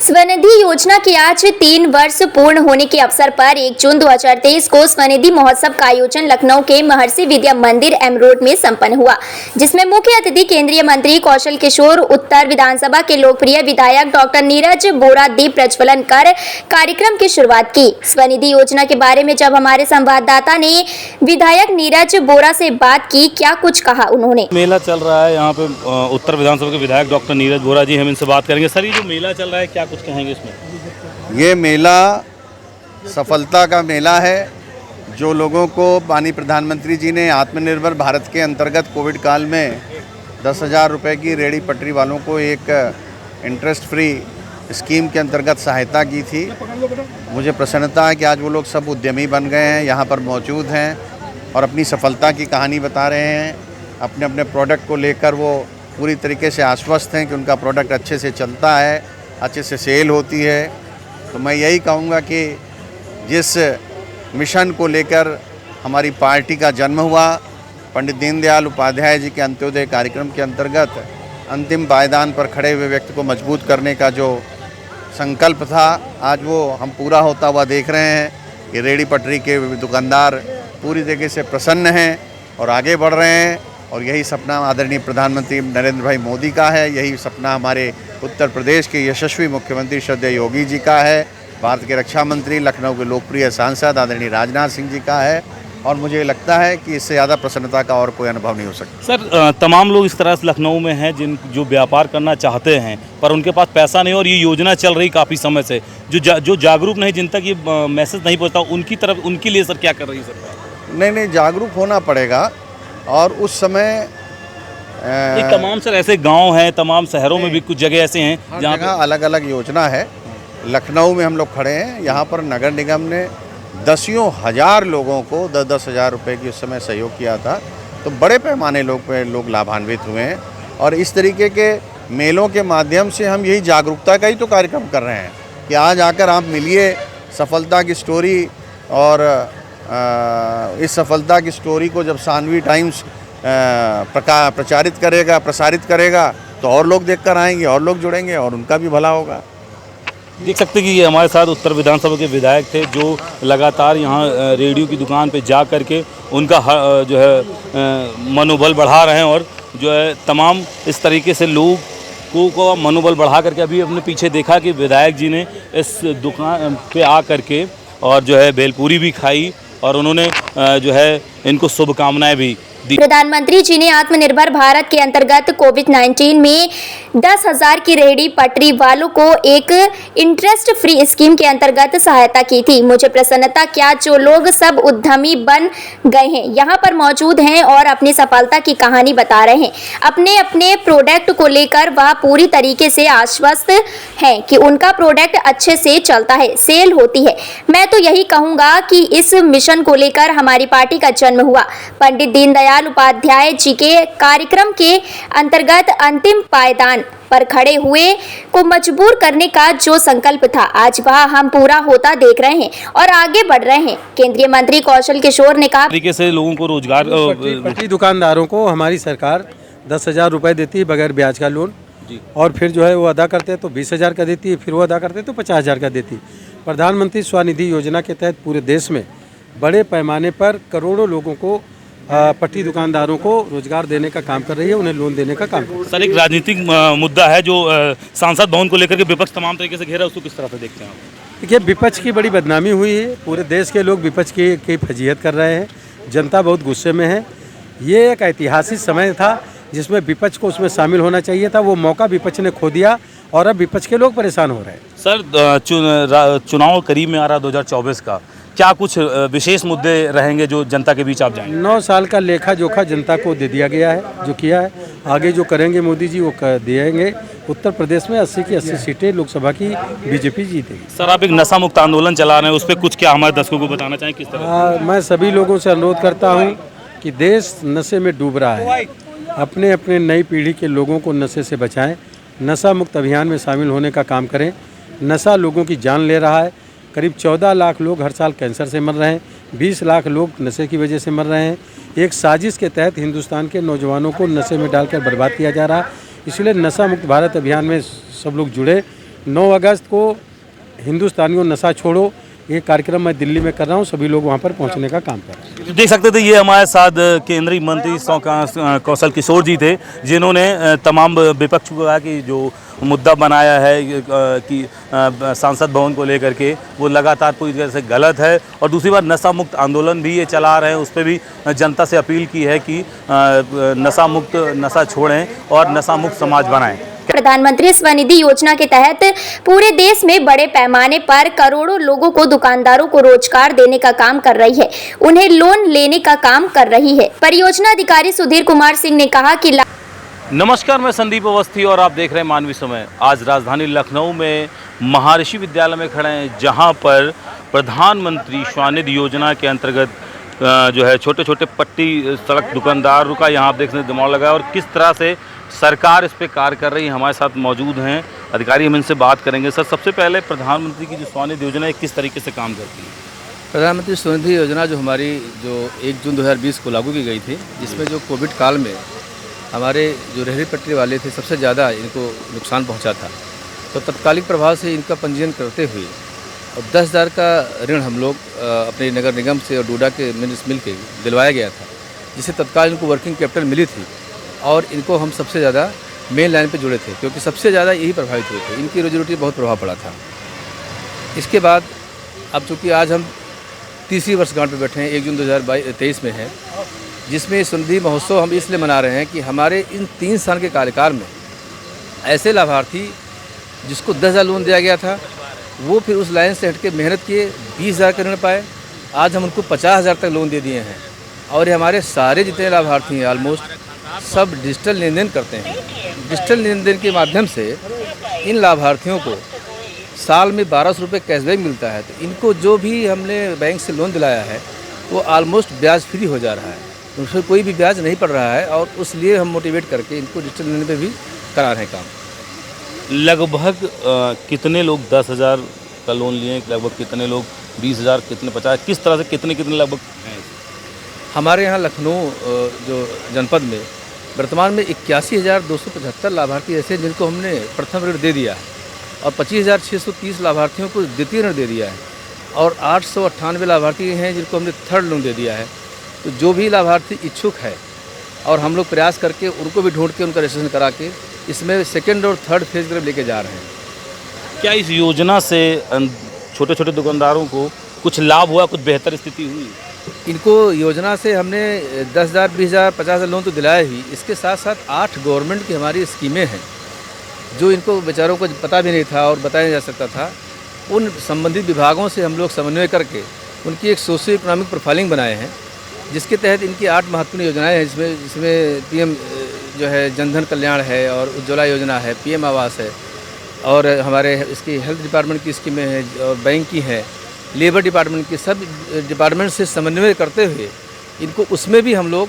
स्वनिधि योजना के आज 3 वर्ष पूर्ण होने के अवसर पर 1 जून 2023 को स्वनिधि महोत्सव का आयोजन लखनऊ के महर्षि विद्या मंदिर एम रोड में संपन्न हुआ, जिसमें मुख्य अतिथि केंद्रीय मंत्री कौशल किशोर, उत्तर विधानसभा के लोकप्रिय विधायक डॉक्टर नीरज बोरा दीप प्रज्वलन कर कार्यक्रम की शुरुआत की। स्वनिधि योजना के बारे में जब हमारे संवाददाता ने विधायक नीरज बोरा से बात की, क्या कुछ कहा उन्होंने। मेला चल रहा है यहाँ पे उत्तर विधानसभा के विधायक डॉक्टर नीरज बोरा जी, हम इनसे बात करेंगे। सर, ये जो मेला चल रहा है, क्या कुछ कहेंगे इसमें? ये मेला सफलता का मेला है, जो लोगों को माननीय प्रधानमंत्री जी ने आत्मनिर्भर भारत के अंतर्गत कोविड काल में 10,000 रुपये की रेहड़ी पटरी वालों को एक इंटरेस्ट फ्री स्कीम के अंतर्गत सहायता की थी। मुझे प्रसन्नता है कि आज वो लोग सब उद्यमी बन गए हैं, यहाँ पर मौजूद हैं और अपनी सफलता की कहानी बता रहे हैं। अपने अपने प्रोडक्ट को लेकर वो पूरी तरीके से आश्वस्त हैं कि उनका प्रोडक्ट अच्छे से चलता है, अच्छे से सेल होती है। तो मैं यही कहूँगा कि जिस मिशन को लेकर हमारी पार्टी का जन्म हुआ, पंडित दीनदयाल उपाध्याय जी के अंत्योदय कार्यक्रम के अंतर्गत अंतिम पायदान पर खड़े हुए व्यक्ति को मजबूत करने का जो संकल्प था, आज वो हम पूरा होता हुआ देख रहे हैं कि रेहड़ी पटरी के दुकानदार पूरी तरीके से प्रसन्न हैं और आगे बढ़ रहे हैं। और यही सपना आदरणीय प्रधानमंत्री नरेंद्र भाई मोदी का है, यही सपना हमारे उत्तर प्रदेश के यशस्वी मुख्यमंत्री श्रद्धेय योगी जी का है, भारत के रक्षा मंत्री, लखनऊ के लोकप्रिय सांसद आदरणीय राजनाथ सिंह जी का है। और मुझे लगता है कि इससे ज़्यादा प्रसन्नता का और कोई अनुभव नहीं हो सकता। सर, तमाम लोग इस तरह से लखनऊ में हैं जो व्यापार करना चाहते हैं, पर उनके पास पैसा नहीं, और ये योजना चल रही काफ़ी समय से, जो जागरूक नहीं, जिन तक ये मैसेज नहीं पहुँचता, उनकी तरफ, उनके लिए सर क्या कर रही है सरकार? नहीं, जागरूक होना पड़ेगा। और उस समय तमाम सर ऐसे गांव हैं, तमाम शहरों में भी कुछ जगह ऐसे हैं जहां अलग अलग योजना है। लखनऊ में हम लोग खड़े हैं, यहाँ पर नगर निगम ने दसियों हज़ार लोगों को 10,000 रुपये की उस समय सहयोग किया था। तो बड़े पैमाने लोग लाभान्वित हुए हैं। और इस तरीके के मेलों के माध्यम से हम यही जागरूकता का ही तो कार्यक्रम कर रहे हैं कि आज आकर आप मिलिए सफलता की स्टोरी। और इस सफलता की स्टोरी को जब सानवी टाइम्स प्रसारित करेगा तो और लोग देखकर आएंगे, और लोग जुड़ेंगे और उनका भी भला होगा। देख सकते हैं कि ये हमारे साथ उत्तर विधानसभा के विधायक थे, जो लगातार यहाँ रेडियो की दुकान पे जा करके उनका जो है मनोबल बढ़ा रहे हैं, और जो है तमाम इस तरीके से लोगों को मनोबल बढ़ा करके अभी अपने पीछे देखा कि विधायक जी ने इस दुकान पे आ करके और जो है भेलपूरी भी खाई, और उन्होंने जो है इनको शुभकामनाएं भी दी। प्रधानमंत्री जी ने आत्मनिर्भर भारत के अंतर्गत कोविड-19 में 10,000 की रेहड़ी पटरी वालों को एक इंटरेस्ट फ्री स्कीम के अंतर्गत सहायता की थी। मुझे प्रसन्नता क्या जो लोग सब उद्यमी बन गए हैं, यहाँ पर मौजूद हैं और अपनी सफलता की कहानी बता रहे हैं। अपने अपने प्रोडक्ट को लेकर वह पूरी तरीके से आश्वस्त हैं कि उनका प्रोडक्ट अच्छे से चलता है, सेल होती है। मैं तो यही कहूँगा कि इस मिशन को लेकर हमारी पार्टी का जन्म हुआ। पंडित दीनदयाल उपाध्याय जी के कार्यक्रम के अंतर्गत अंतिम पायदान पर खड़े हुए को मजबूर करने का जो संकल्प था, आज वह हम पूरा होता देख रहे हैं और आगे बढ़ रहे हैं। केंद्रीय मंत्री कौशल किशोर ने कहा, तरीके से लोगों को रोजगार, पटरी दुकानदारों को हमारी सरकार 10,000 रुपये देती है बगैर ब्याज का लोन, और फिर जो है वो अदा करते हैं तो 20,000 का देती है, फिर वो अदा करते हैं तो 50,000 का देती है। प्रधानमंत्री स्वनिधि योजना के तहत पूरे देश में बड़े पैमाने पर करोड़ों लोगों को, पट्टी दुकानदारों को रोजगार देने का काम कर रही है, उन्हें लोन देने का काम कर रही है। सर, एक राजनीतिक मुद्दा है जो सांसद भवन को लेकर के विपक्ष तमाम तरीके से घेरा, उसको किस तरह से देखते हैं आप? देखिए, विपक्ष की बड़ी बदनामी हुई है, पूरे देश के लोग विपक्ष की फजीहत कर रहे हैं, जनता बहुत गुस्से में है। ये एक ऐतिहासिक समय था जिसमें विपक्ष को उसमें शामिल होना चाहिए था, वो मौका विपक्ष ने खो दिया और अब विपक्ष के लोग परेशान हो रहे हैं। सर, चुनाव करीब में आ रहा 2024 का, क्या कुछ विशेष मुद्दे रहेंगे जो जनता के बीच आप जाएंगे? 9 साल का लेखा जोखा जनता को दे दिया गया है, जो किया है। आगे जो करेंगे मोदी जी वो देंगे। उत्तर प्रदेश में 80 की 80 सीटें लोकसभा की बीजेपी जीतेगी। सर, आप एक नशा मुक्त आंदोलन चला रहे हैं, उस पर कुछ क्या हमारे दर्शकों को बताना चाहें, किस तरह? मैं सभी लोगों से अनुरोध करता हूँ कि देश नशे में डूब रहा है, अपने अपने नई पीढ़ी के लोगों को नशे से बचाएं, नशा मुक्त अभियान में शामिल होने का काम करें। नशा लोगों की जान ले रहा है, करीब 14 लाख लोग हर साल कैंसर से मर रहे हैं, 20 लाख लोग नशे की वजह से मर रहे हैं। एक साजिश के तहत हिंदुस्तान के नौजवानों को नशे में डालकर बर्बाद किया जा रहा है। इसलिए नशा मुक्त भारत अभियान में सब लोग जुड़े 9 अगस्त को हिंदुस्तानियों नशा छोड़ो ये कार्यक्रम मैं दिल्ली में कर रहा हूँ, सभी लोग वहाँ पर पहुँचने का काम कर रहे हैं। देख सकते थे, ये हमारे साथ केंद्रीय मंत्री कौशल किशोर जी थे, जिन्होंने तमाम विपक्ष को कहा कि जो मुद्दा बनाया है कि सांसद भवन को लेकर के, वो लगातार पूरी तरह से गलत है। और दूसरी बात, नशा मुक्त आंदोलन भी ये चला रहे हैं, उस पर भी जनता से अपील की है कि नशा छोड़ें और नशा मुक्त समाज बनाएं। प्रधानमंत्री स्वनिधि योजना के तहत पूरे देश में बड़े पैमाने पर करोड़ों लोगों को, दुकानदारों को रोजगार देने का काम कर रही है, उन्हें लोन लेने का काम कर रही है। परियोजना अधिकारी सुधीर कुमार सिंह ने कहा कि नमस्कार, मैं संदीप अवस्थी और आप देख रहे हैं मानवी समय। आज राजधानी लखनऊ में महर्षि विद्यालय में खड़े हैं, जहां पर प्रधानमंत्री स्वनिधि योजना के अंतर्गत जो है छोटे छोटे पट्टी सड़क दुकानदारों का यहाँ आप देख सकते हैं दिमाग लगा है और किस तरह से सरकार इस पे कार्य कर रही है। हमारे साथ मौजूद हैं अधिकारी, हम इनसे बात करेंगे। सर, सबसे पहले प्रधानमंत्री की जो स्वनिधि योजना है किस तरीके से काम करती है? प्रधानमंत्री स्वनिधि योजना जो हमारी 1 जून 2020 को लागू की गई थी, जिसमें जो कोविड काल में हमारे जो रेहड़ी पटरी वाले थे सबसे ज़्यादा इनको नुकसान पहुंचा था, तो तत्कालिक प्रभाव से इनका पंजीयन करते हुए और 10,000 का ऋण हम लोग अपने नगर निगम से और डूडा के मिल के दिलवाया गया था, जिससे तत्काल इनको वर्किंग कैपिटल मिली थी और इनको हम सबसे ज़्यादा मेन लाइन पे जुड़े थे, क्योंकि सबसे ज़्यादा यही प्रभावित हुए थे। इनकी रोजी रोटी बहुत प्रभाव पड़ा था। इसके बाद अब चूँकि आज हम तीसरी वर्षगांठ पे बैठे हैं, 1 जून 2023 में है, जिसमें स्वनिधि महोत्सव हम इसलिए मना रहे हैं कि हमारे इन 3 साल के कार्यकाल में ऐसे लाभार्थी जिसको 10,000 लोन दिया गया था, वो फिर उस लाइन से हट के मेहनत किए 20,000 का ऋण पाए। आज हम उनको 50,000 तक लोन दे दिए हैं और ये हमारे सारे जितने लाभार्थी हैं ऑलमोस्ट सब डिजिटल लेन देन करते हैं। डिजिटल लेन देन के माध्यम से इन लाभार्थियों को साल में 1200 रुपये कैशबैक मिलता है। तो इनको जो भी हमने बैंक से लोन दिलाया है वो ऑलमोस्ट ब्याज फ्री हो जा रहा है, उसमें कोई भी ब्याज नहीं पड़ रहा है और उसलिए हम मोटिवेट करके इनको डिजिटल लेन पे भी करा रहे हैं काम। लगभग कितने लोग 10,000 का लोन लिए, लगभग कितने लोग 20,000, कितने 50, किस तरह से कितने लगभग हैं? हमारे यहाँ लखनऊ जो जनपद में वर्तमान में 81,275 लाभार्थी ऐसे हैं जिनको हमने प्रथम ऋण दे दिया है और 25,630 लाभार्थियों को द्वितीय ऋण दे दिया है और 898 लाभार्थी हैं जिनको हमने थर्ड लोन दे दिया है। तो जो भी लाभार्थी इच्छुक है और हम लोग प्रयास करके उनको भी ढूंढ के उनका रजिस्ट्रेशन करा के इसमें सेकेंड और थर्ड फेज की तरफ लेके जा रहे हैं। क्या इस योजना से छोटे छोटे दुकानदारों को कुछ लाभ हुआ, कुछ बेहतर स्थिति हुई? इनको योजना से हमने 10,000, 20,000, 50,000 लोन तो दिलाए ही, इसके साथ साथ 8 गवर्नमेंट की हमारी स्कीमें हैं जो इनको बेचारों को पता भी नहीं था और बताया नहीं जा सकता था। उन संबंधित विभागों से हम लोग समन्वय करके उनकी एक सोशियो इकोनॉमिक प्रोफाइलिंग बनाए हैं, जिसके तहत इनकी 8 महत्वपूर्ण योजनाएं हैं, जिसमें पीएम जो है जनधन कल्याण है और उज्ज्वला योजना है, पीएम आवास है और हमारे इसकी हेल्थ डिपार्टमेंट की स्कीमें हैं और बैंक की है, लेबर डिपार्टमेंट की, सब डिपार्टमेंट से समन्वय करते हुए इनको उसमें भी हम लोग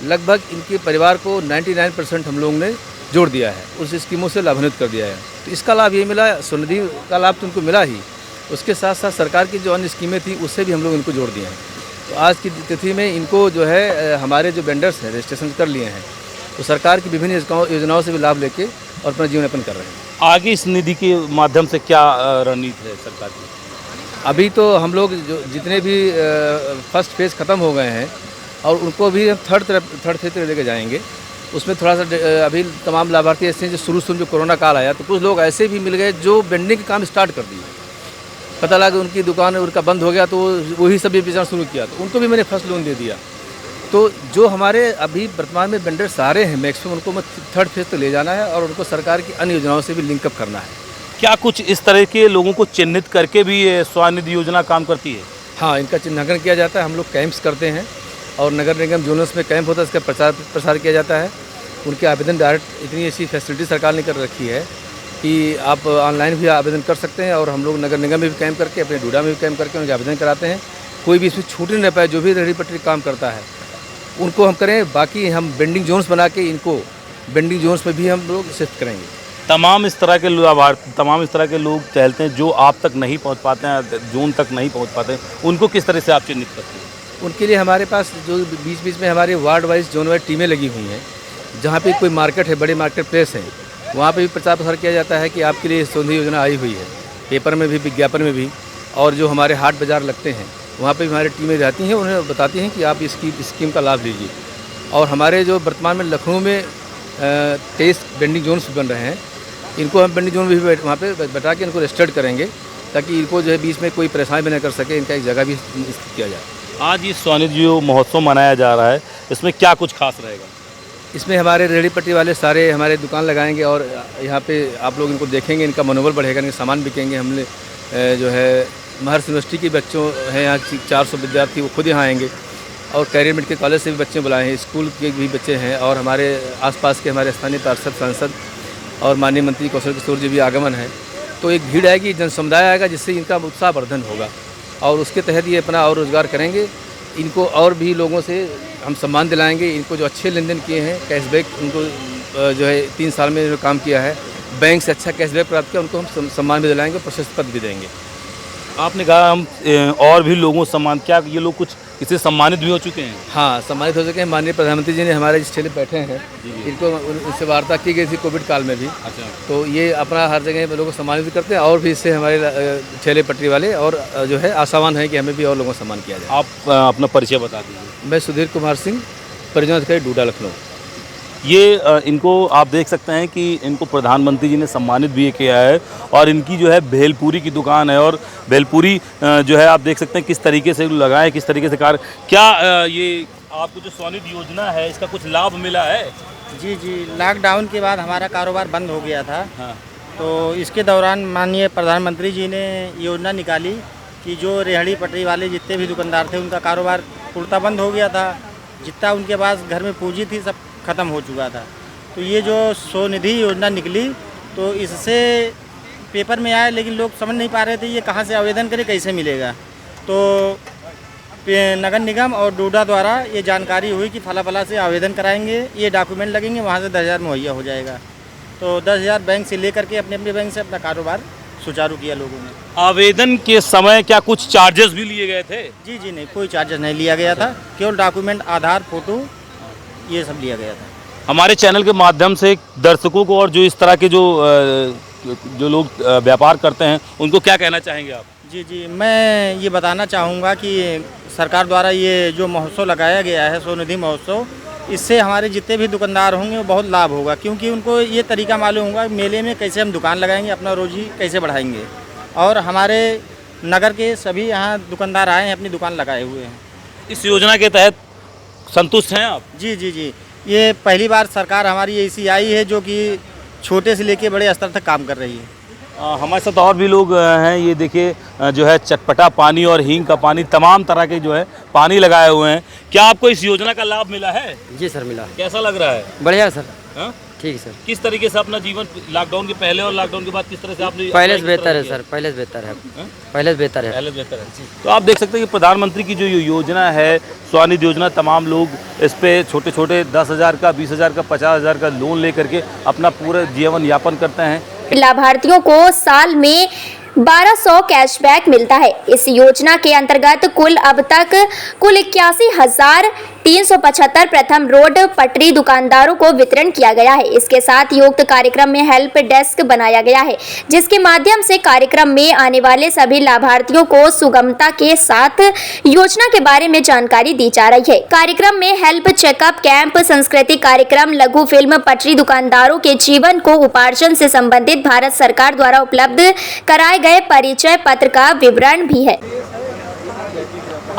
लगभग इनके परिवार को 99% हम लोग ने जोड़ दिया है, उस स्कीमों से लाभान्वित कर दिया है। तो इसका लाभ ये मिला, स्वनिधि का लाभ तो उनको मिला ही, उसके साथ साथ सरकार की जो अन्य स्कीमें थी उससे भी हम लोग इनको जोड़ दिए हैं। तो आज की तिथि में इनको जो है हमारे जो वेंडर्स हैं रजिस्ट्रेशन कर लिए हैं, तो सरकार की विभिन्न योजनाओं से भी लाभ लेके और अपना जीवन यापन कर रहे हैं। आगे इस निधि के माध्यम से क्या रणनीति है सरकार की? अभी तो हम लोग जो जितने भी फर्स्ट फेज़ ख़त्म हो गए हैं और उनको भी हम थर्ड फेज लेके जाएंगे। उसमें थोड़ा सा अभी तमाम लाभार्थी ऐसे हैं जो शुरू जो कोरोना काल आया तो कुछ लोग ऐसे भी मिल गए जो वेंडिंग का काम स्टार्ट कर दिए, पता लगा उनकी दुकान उनका बंद हो गया तो वही सब बेचना शुरू किया, तो उनको भी मैंने फर्स्ट लोन दे दिया। तो जो हमारे अभी वर्तमान में वेंडर सारे हैं मैक्सिमम उनको मैं थर्ड फेज तक ले जाना है और उनको सरकार की अन्य योजनाओं से भी लिंकअप करना है। क्या कुछ इस तरह के लोगों को चिन्हित करके भी ये स्वनिधि योजना काम करती है? हाँ, इनका चिन्हांकन किया जाता है, हम लोग कैंप्स करते हैं और नगर निगम जोनल्स में कैंप होता है, इसका प्रसार किया जाता है। उनके आवेदन डायरेक्ट इतनी ऐसी फैसिलिटी सरकार ने कर रखी है कि आप ऑनलाइन भी आवेदन कर सकते हैं और हम लोग नगर निगम में भी कैंप करके अपने डूडा में भी कैंप करके उनके आवेदन कराते हैं। कोई भी इसमें छूट नहीं रह पाए, जो भी रेहड़ी पटरी काम करता है उनको हम करें। बाकी हम बेंडिंग जोन्स बना के इनको बेंडिंग जोन्स में भी हम लोग शिफ्ट करेंगे। तमाम इस तरह के लोग टहलते हैं जो आप तक नहीं पहुंच पाते हैं, जोन तक नहीं पहुंच पाते हैं, उनको किस तरह से आप चिन्हित करते हैं? उनके लिए हमारे पास जो बीच बीच में हमारे वार्ड वाइज जोन वाइज टीमें लगी हुई हैं, जहाँ पे कोई मार्केट है, बड़े मार्केट प्लेस हैं, वहाँ पे भी प्रचार प्रसार किया जाता है कि आपके लिए सोनिधि योजना आई हुई है, पेपर में भी, विज्ञापन में भी। और जो हमारे हाट बाज़ार लगते हैं वहाँ पे भी हमारी टीमें जाती हैं, उन्हें बताती हैं कि आप इसकी स्कीम का लाभ लीजिए। और हमारे जो वर्तमान में लखनऊ में 23 वेंडिंग जोन्स बन रहे हैं, इनको हम वेंडिंग जोन भी वहाँ पे बता के इनको रजिस्टर्ड करेंगे, ताकि इनको जो है बीच में कोई परेशानी भी न कर सके, इनका एक जगह भी स्थित किया जाए। आज ये स्वनिधि जो महोत्सव मनाया जा रहा है, इसमें क्या कुछ खास रहेगा? इसमें हमारे रेहड़ी पट्टी वाले सारे हमारे दुकान लगाएंगे और यहाँ पे आप लोग इनको देखेंगे, इनका मनोबल बढ़ेगा, इनके सामान बिकेंगे। हमने जो है महर्षि यूनिवर्सिटी के बच्चों हैं यहाँ 400 विद्यार्थी, वो खुद यहाँ आएंगे। और कैरियर मेडिकल कॉलेज से भी बच्चे बुलाए हैं, स्कूल के भी बच्चे हैं, और हमारे आसपास के हमारे स्थानीय पार्षद, सांसद और माननीय मंत्री कौशल किशोर जी भी आगमन है। तो एक भीड़ आएगी, जन समुदाय आएगा, जिससे इनका उत्साहवर्धन होगा और उसके तहत ये अपना और रोज़गार करेंगे। इनको और भी लोगों से हम सम्मान दिलाएंगे। इनको जो अच्छे लेन देन किए हैं, कैशबैक उनको जो है 3 साल में जो काम किया है, बैंक से अच्छा कैशबैक प्राप्त किया, उनको हम सम्मान भी दिलाएंगे, प्रशस्ति पत्र भी देंगे। आपने कहा हम और भी लोगों को सम्मान, क्या ये लोग कुछ किसी सम्मानित भी हो चुके हैं? हाँ, सम्मानित हो चुके हैं। माननीय प्रधानमंत्री जी ने हमारे जिस ठेले बैठे हैं, इनको उनसे वार्ता की गई थी कोविड काल में भी। अच्छा। तो ये अपना हर जगह लोगों को सम्मानित भी करते हैं, और भी इससे हमारे ठेले पटरी वाले और जो है आशावान है कि हमें भी और लोगों को सम्मान किया जाए। आप अपना परिचय बता दीजिए। मैं सुधीर कुमार सिंह, परियोजना अधिकारी डूडा, लखनऊ। ये इनको आप देख सकते हैं कि इनको प्रधानमंत्री जी ने सम्मानित भी किया है, और इनकी जो है भेलपूरी की दुकान है, और भेलपूरी जो है आप देख सकते हैं किस तरीके से लगाए, किस तरीके से कार्य। क्या ये आपको जो स्वनिधि योजना है, इसका कुछ लाभ मिला है? जी जी, लॉकडाउन के बाद हमारा कारोबार बंद हो गया था। हाँ। तो इसके दौरान माननीय प्रधानमंत्री जी ने योजना निकाली कि जो रेहड़ी पटरी वाले जितने भी दुकानदार थे, उनका कारोबार पूर्णतः बंद हो गया था। जितना उनके पास घर में पूंजी थी, सब ख़त्म हो चुका था। तो ये जो स्वनिधि योजना निकली, तो इससे पेपर में आया, लेकिन लोग समझ नहीं पा रहे थे ये कहाँ से आवेदन करें, कैसे मिलेगा। तो नगर निगम और डूडा द्वारा ये जानकारी हुई कि फला फला से आवेदन कराएंगे, ये डॉक्यूमेंट लगेंगे, वहाँ से 10,000 मुहैया हो जाएगा। तो 10,000 बैंक से लेकर के अपने अपने बैंक से अपना कारोबार सुचारू किया लोगों ने। आवेदन के समय क्या कुछ चार्जेस भी लिए गए थे? जी जी, नहीं, कोई चार्जेस नहीं लिया गया था। केवल डॉक्यूमेंट, आधार, फोटो, ये सब लिया गया था। हमारे चैनल के माध्यम से दर्शकों को और जो इस तरह के जो लोग व्यापार करते हैं, उनको क्या कहना चाहेंगे आप? जी जी, मैं ये बताना चाहूँगा कि सरकार द्वारा ये जो महोत्सव लगाया गया है, स्वनिधि महोत्सव, इससे हमारे जितने भी दुकानदार होंगे वो बहुत लाभ होगा, क्योंकि उनको ये तरीका मालूम होगा मेले में कैसे हम दुकान लगाएंगे, अपना रोजी कैसे बढ़ाएंगे। और हमारे नगर के सभी यहाँ दुकानदार आए हैं, अपनी दुकान लगाए हुए हैं। इस योजना के तहत संतुष्ट हैं आप? जी जी जी, ये पहली बार सरकार हमारी ऐसी आई है जो कि छोटे से लेके बड़े स्तर तक काम कर रही है। हमारे साथ और भी लोग हैं। ये देखिए जो है चटपटा पानी और हींग का पानी, तमाम तरह के जो है पानी लगाए हुए हैं। क्या आपको इस योजना का लाभ मिला है? जी सर, मिला। कैसा लग रहा है? बढ़िया सर। हाँ? ठीक है सर। किस तरीके से अपना जीवन लॉकडाउन के पहले और लॉकडाउन के बाद किस तरह से आपने? पहले से बेहतर है सर, पहले से बेहतर है। पहले से बेहतर है। पहले से बेहतर है। तो आप देख सकते हैं कि प्रधानमंत्री की जो योजना है, स्वनिधि योजना, तमाम लोग इस पे छोटे छोटे 10,000 का, 20,000 का, 50,000 का लोन लेकर के अपना पूरा जीवन यापन करते हैं। लाभार्थियों को साल में 1200 कैशबैक मिलता है। इस योजना के अंतर्गत अब तक कुल 81,375 प्रथम रोड पटरी दुकानदारों को वितरण किया गया है। इसके साथ ही उक्त कार्यक्रम में हेल्प डेस्क बनाया गया है, जिसके माध्यम से कार्यक्रम में आने वाले सभी लाभार्थियों को सुगमता के साथ योजना के बारे में जानकारी दी जा रही है। कार्यक्रम में हेल्प चेकअप कैंप, सांस्कृतिक कार्यक्रम, लघु फिल्म, पटरी दुकानदारों के जीवन को उपार्जन से संबंधित भारत सरकार द्वारा उपलब्ध कराए गए परिचय पत्र का विवरण भी है।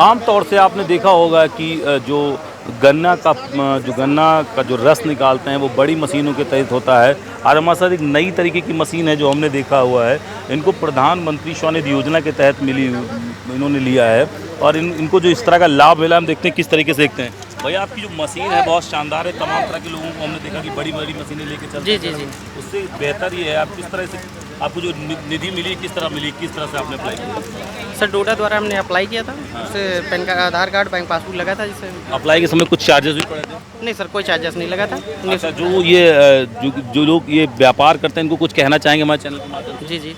आमतौर से आपने देखा होगा कि जो गन्ना का जो रस निकालते हैं, वो बड़ी मशीनों के तहत होता है। और हमारे साथ एक नई तरीके की मशीन है जो हमने देखा हुआ है। इनको प्रधानमंत्री स्वनिधि योजना के तहत इन्होंने लिया है, और इनको जो इस तरह का लाभ मिला, हम देखते हैं किस तरीके से देखते हैं। भैया, आपकी जो मशीन है बहुत शानदार है। तमाम तरह के लोगों को हमने देखा कि बड़ी बड़ी मशीनें लेके चलते हैं। जी। उससे बेहतर ये है, आप किस तरह से, आपको जो निधि मिली किस तरह मिली, किस तरह से आपने अप्लाई किया? सर, डोडा द्वारा हमने अप्लाई किया था। उससे पैन कार्ड, आधार कार्ड, बैंक पासबुक लगा था। जिससे अप्लाई के समय कुछ चार्जेस भी पड़े थे? नहीं सर, कोई चार्जेस नहीं लगा था। अच्छा, जो लोग ये व्यापार करते हैं, इनको कुछ कहना चाहेंगे हमारे चैनल के माध्यम से? जी जी,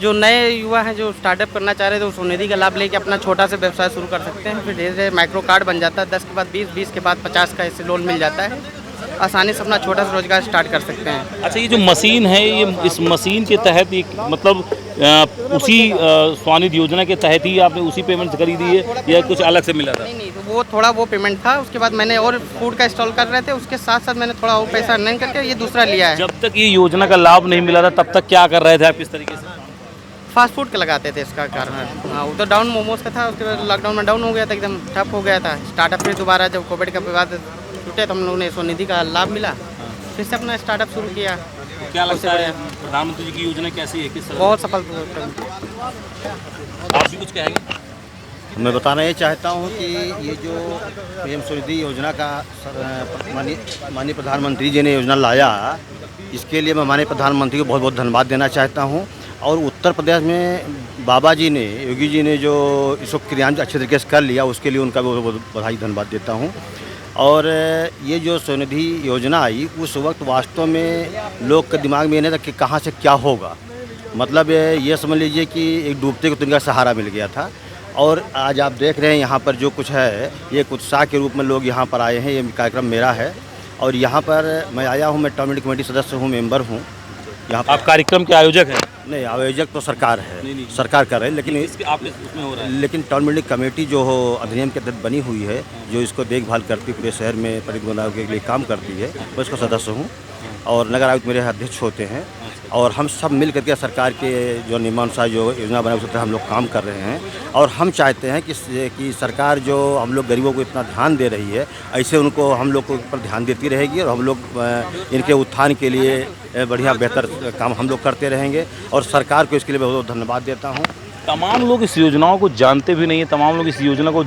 जो नए युवा हैं जो स्टार्टअप करना चाह रहे थे, वो स्वनिधि का लाभ लेके अपना छोटा सा व्यवसाय शुरू कर सकते हैं। फिर धीरे धीरे माइक्रो कार्ड बन जाता है। 10 के बाद 20, 20 के बाद 50 का इससे लोन मिल जाता है। आसानी से अपना छोटा सा रोजगार स्टार्ट कर सकते हैं। अच्छा, ये जो मशीन है, ये इस मशीन के तहत एक मतलब उसी स्वानिधि योजना के तहत ही आपने उसी पेमेंट से खरीदी है या कुछ अलग से मिला था? नहीं, तो वो थोड़ा वो पेमेंट था, उसके बाद मैंने और फूड का स्टॉल कर रहे थे, उसके साथ साथ मैंने थोड़ा वो पैसा नहीं करके ये दूसरा लिया है। जब तक ये योजना का लाभ नहीं मिला था तब तक क्या कर रहे थे आप, किस तरीके से? फास्ट फूड का लगाते थे इसका कारण। हाँ, वो तो डाउन मोमोज का था, उसके बाद लॉकडाउन में डाउन हो गया था, एकदम ठप हो गया था। स्टार्टअप फिर दोबारा जब कोविड के बाद टूटे तो हम लोगों ने स्वनिधि का लाभ मिला, फिर से अपना स्टार्टअप शुरू किया। क्या लगता है प्रधानमंत्री जी की योजना कैसी है, किस तरह? बहुत सफल। आप भी कुछ कहेंगे? मैं बताना ये चाहता हूँ कि ये जो पीएम स्वनिधि योजना का माननीय प्रधानमंत्री जी ने योजना लाया, इसके लिए मैं माननीय प्रधानमंत्री को बहुत बहुत धन्यवाद देना चाहता हूँ। और उत्तर प्रदेश में बाबा जी ने, योगी जी ने जो इसको क्रियान्वित अच्छे तरीके से कर लिया, उसके लिए उनका बहुत बहुत बधाई धन्यवाद देता हूँ। और ये जो स्वनिधि योजना आई, उस वक्त वास्तव में लोग के दिमाग में ये नहीं था कि कहाँ से क्या होगा। मतलब ये समझ लीजिए कि एक डूबते को तिनका सहारा मिल गया था। और आज आप देख रहे हैं यहाँ पर जो कुछ है, ये एक उत्साह के रूप में लोग यहाँ पर आए हैं। ये कार्यक्रम मेरा है और यहाँ पर मैं आया हूँ, मैं टर्मिनेट कमेटी सदस्य हूँ, मेंबर हूँ यहाँ पर। आप कार्यक्रम के आयोजक हैं? नहीं, आयोजक तो सरकार है, सरकार कर रही है, लेकिन आप उसमें हो रहा है। लेकिन टाउन बिल्डिंग कमेटी जो हो अधिनियम के तहत बनी हुई है, जो इसको देखभाल करती पूरे शहर में परिगुनाओं के लिए काम करती है, मैं इसका सदस्य हूँ। और नगर आयुक्त मेरे अध्यक्ष होते हैं। और हम सब मिल करके सरकार के जो नियमानुसार जो योजना बना, उसके तहत हम लोग काम कर रहे हैं। और हम चाहते हैं कि सरकार जो हम लोग गरीबों को इतना ध्यान दे रही है, ऐसे उनको हम लोग को ऊपर ध्यान देती रहेगी। और हम लोग इनके उत्थान के लिए बढ़िया बेहतर काम हम लोग करते रहेंगे। और सरकार को इसके लिए बहुत बहुत धन्यवाद देता हूँ। तमाम लोग इस योजनाओं को जानते भी नहीं है, तमाम लोग इस योजना को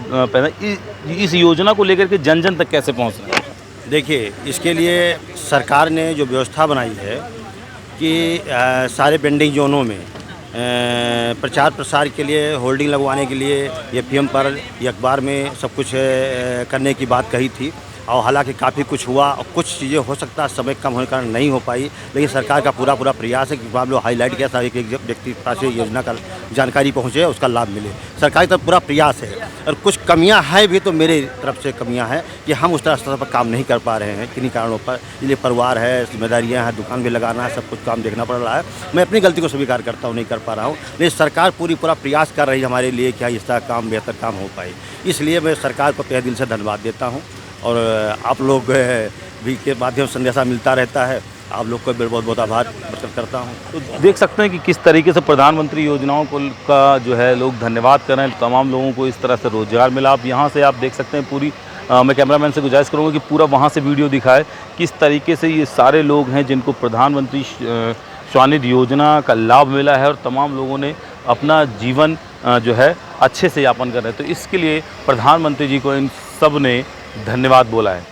इस योजना को लेकर के जन जन तक कैसे पहुँच रहे हैं? देखिए, इसके लिए सरकार ने जो व्यवस्था बनाई है कि सारे पेंडिंग जोनों में प्रचार प्रसार के लिए, होर्डिंग लगवाने के लिए एफएम पर या अखबार में सब कुछ करने की बात कही थी। और हालांकि काफ़ी कुछ हुआ और कुछ चीज़ें हो सकता है समय कम होने के कारण नहीं हो पाई, लेकिन सरकार का पूरा प्रयास है कि आप लोग हाईलाइट किया, ताकि एक व्यक्ति के पास योजना का जानकारी पहुँचे, उसका लाभ मिले। सरकार का पूरा प्रयास है। और कुछ कमियां हैं भी, तो मेरे तरफ से कमियां हैं कि हम उस तरह स्तर पर काम नहीं कर पा रहे हैं किन्हीं कारणों पर। इसलिए परिवार है, जिम्मेदारियाँ हैं, दुकान भी लगाना है, सब कुछ काम देखना पड़ रहा है। मैं अपनी गलती को स्वीकार करता हूँ, नहीं कर पा रहा हूँ, लेकिन सरकार पूरा प्रयास कर रही है हमारे लिए कि इस तरह काम बेहतर काम हो पाए। इसलिए मैं सरकार को तहे दिल से धन्यवाद देता हूँ। और आप लोग भी के माध्यम से संदेशा मिलता रहता है, आप लोग को बहुत बहुत आभार व्यक्त करता हूँ। तो देख सकते हैं कि किस तरीके से प्रधानमंत्री योजनाओं को का जो है लोग धन्यवाद कर रहे हैं। तमाम लोगों को इस तरह से रोजगार मिला। आप यहाँ से आप देख सकते हैं पूरी मैं कैमरामैन से गुजारिश करूँगा कि पूरा वहाँ से वीडियो दिखाए किस तरीके से ये सारे लोग हैं जिनको प्रधानमंत्री स्वानिधि योजना का लाभ मिला है और तमाम लोगों ने अपना जीवन जो है अच्छे से यापन कर रहे हैं। तो इसके लिए प्रधानमंत्री जी को इन सब ने धन्यवाद बोला है।